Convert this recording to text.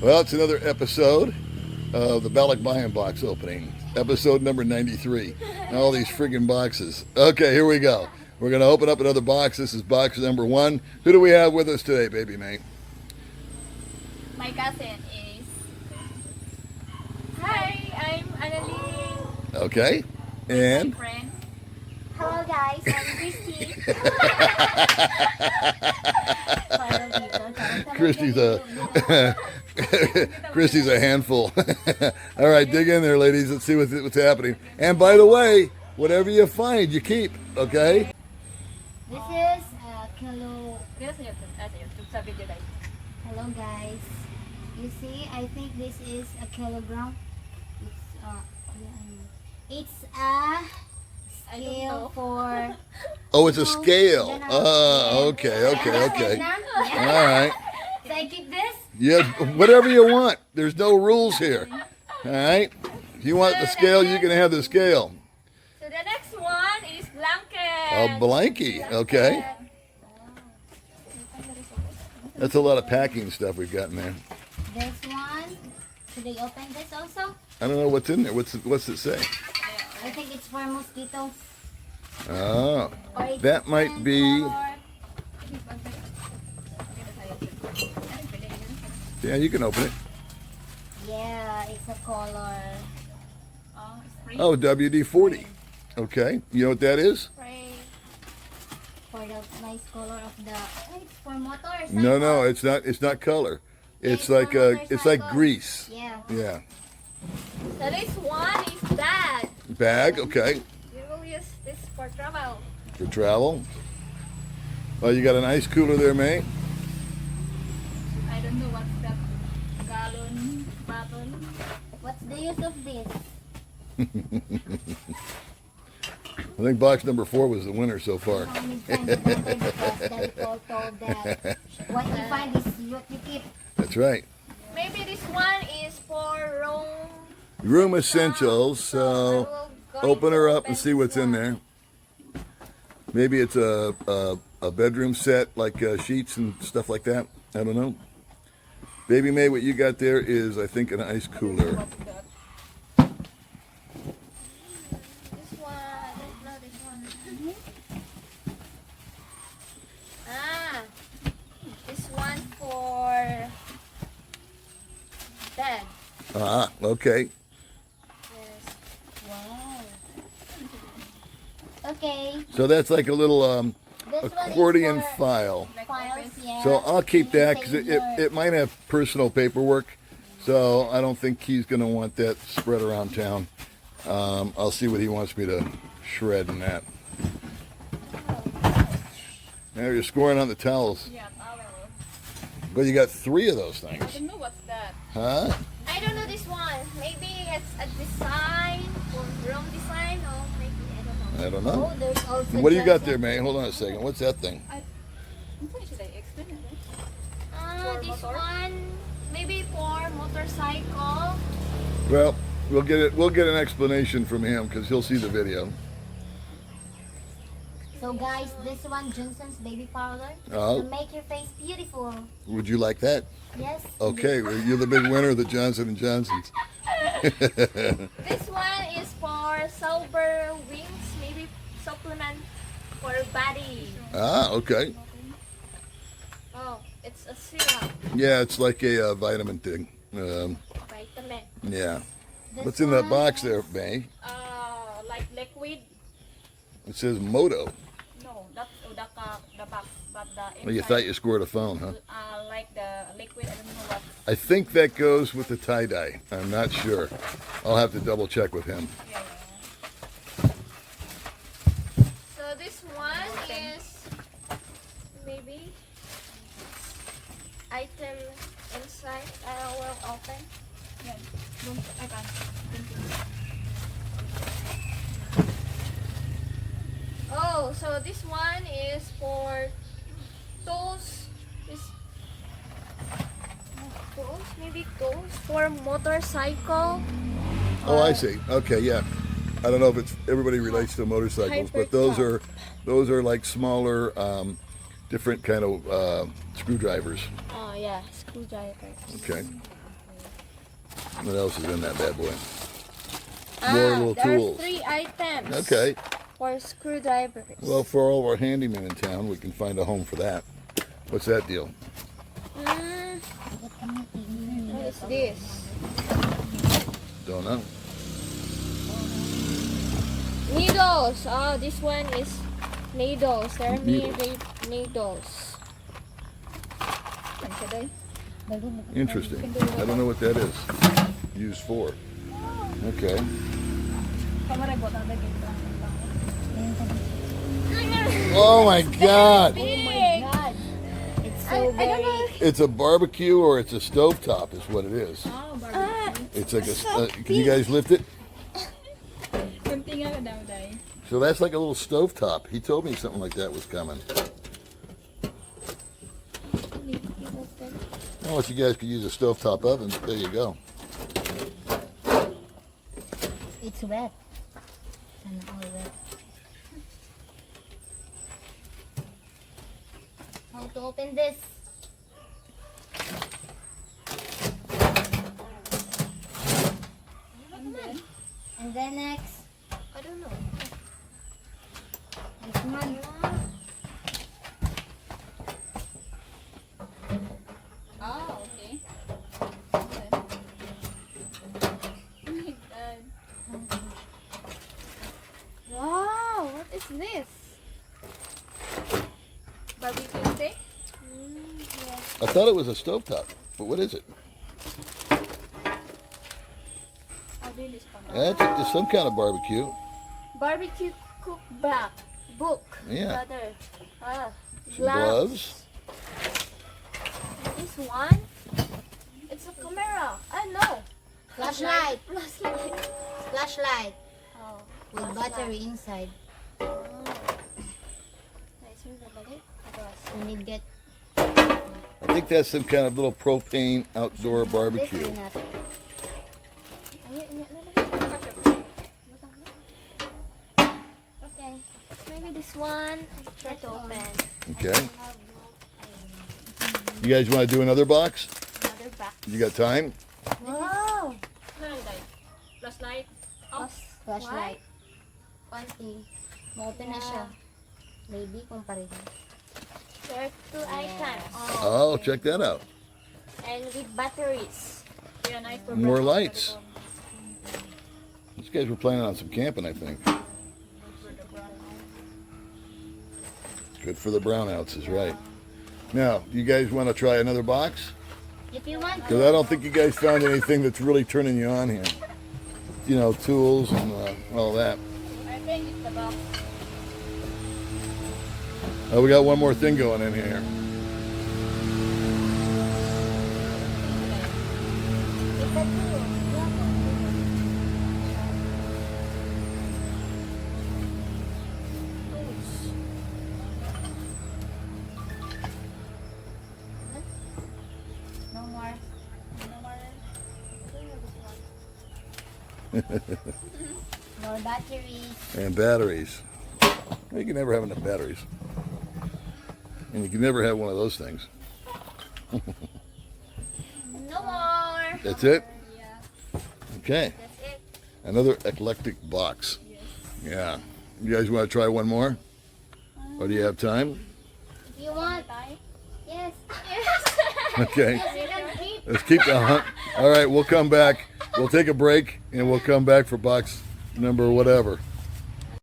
Well, it's another episode of the Balikbayan Box opening. Episode number 93. All these friggin' boxes. Okay, here we go. We're going to open up another box. This is box number 1. Who do we have with us today, Baby Mae? My cousin is... Hi, I'm Annalyn. Okay. And? My friend. Hello guys, I'm Christy. Christy's a handful. All right, dig in there, ladies. Let's see what's happening. And by the way, whatever you find, you keep. Okay. This is kilo. Hello guys. You see, I think this is a kilogram. It's a scale for. Oh, it's a scale. Okay. All right. So I keep this? Yeah, whatever you want. There's no rules here. All right. If you want the scale, you can have the scale. So the next one is blanket. A blankie. Okay. That's a lot of packing stuff we've got in there. This one. Should I open this also? I don't know what's in there. What's it say? I think it's for mosquitoes. Oh, that might be. Yeah, you can open it. Yeah, it's a color. Oh, WD-40. Okay, you know what that is? For the nice color of the. It's for motorcycle. No, it's not. It's not color. It's like grease. Yeah. Yeah. So this one is bag. Bag. Okay. You will use this for travel. For travel. Well, you got an ice cooler there, May. I don't know what's that gallon bottle. What's the use of this? I think box number 4 was the winner so far. When you find this, what you keep. That's right. Maybe this one is for Room essentials. So open her up and see what's in there. Maybe it's a bedroom set, like sheets and stuff like that. I don't know. Baby Mae, what you got there is, I think, an ice cooler. This one. No, this one. This one for bed. Okay. Yes. Wow. Okay. So that's like a little This one accordion is for file. files, yeah. So I'll keep that because it might have personal paperwork. So I don't think he's going to want that spread around town. I'll see what he wants me to shred in that. Now you're scoring on the towels. Yeah, towel. But you got 3 of those things. I don't know what's that. Huh? I don't know this one. Maybe it's a design or room design or maybe I don't know. I don't know. Oh, there's also What do you got just there, May? Hold on a second. What's that thing? Should I explain it? This one maybe for motorcycle. Well, we'll get an explanation from him because he'll see the video. So guys, this one Johnson's baby powder Oh. to make your face beautiful. Would you like that? Yes. Okay, well, you're the big winner of the Johnson & Johnsons. This one is for silver wings, maybe supplement for body. Okay. Oh, it's a syrup. Yeah, it's like a vitamin thing. Vitamin. Yeah. This What's in that one box is- there, May? Like liquid. It says Moto. No, that's the box, but the Well, you thought you scored a phone, huh? like the liquid. I don't know what. I think that goes with the tie-dye. I'm not sure. I'll have to double check with him. Yeah. So this one is maybe item inside. I will open. Yeah. I can. Oh, so this one is for tools. Tools, maybe tools for motorcycle. Oh, I see. Okay, yeah. I don't know if it's everybody relates to motorcycles, but those are like smaller, different kind of screwdrivers. Oh yeah, screwdriver. Okay. What else is in that bad boy? More little there tools. are 3 items. Okay. For screwdrivers. Well, for all of our handymen in town, we can find a home for that. What's that deal? What is this? Don't know. Needles. Oh, this one is needles. There are needles. Interesting. I don't know what that is used for. Okay. Oh my God! Big. It's so very... It's a barbecue or it's a stovetop is what it is. It's like can you guys lift it? So that's like a little stovetop. He told me something like that was coming. Well, if you guys could use a stovetop oven, there you go. It's wet. And all wet. How to open this? And then next, I don't know. this one. Oh, okay. Wow, what is this? Barbecue steak? I thought it was a stovetop, but what is it? That's just some kind of barbecue. Barbecue cookbook. Yeah. Butter. Some gloves. This one. It's a camera. I know. Flashlight. Flashlight. Flashlight. Oh, With flashlight. battery inside. Nice. Here's the battery. You need get I think that's some kind of little propane outdoor this barbecue. or not. Okay. Maybe this one. Try to open. Okay. You guys want to do another box? Another box. You got time? Wow. Flashlight. Flashlight. Konti. Ma-open na siya. Maybe kung pareho. There are 2 items. Oh, check that out. And with batteries. Yeah, nice for More lights. These guys were planning on some camping, I think. Good for the brownouts is right. Now, you guys want to try another box? If you want Because I don't think you guys found anything that's really turning you on here. You know, tools and all that. I think it's the box. Oh, we got one more thing going in here. it's a tool. No more. More batteries. And batteries. Well, you can never have enough batteries. And you can never have one of those things. No more. That's it? Yeah. Okay. That's it. Another eclectic box. Yeah. You guys want to try one more? Or do you have time? If you want. Yes. Yes. Okay. You can keep. Let's keep the hunt. All right, we'll come back. We'll take a break and we'll come back for box number whatever.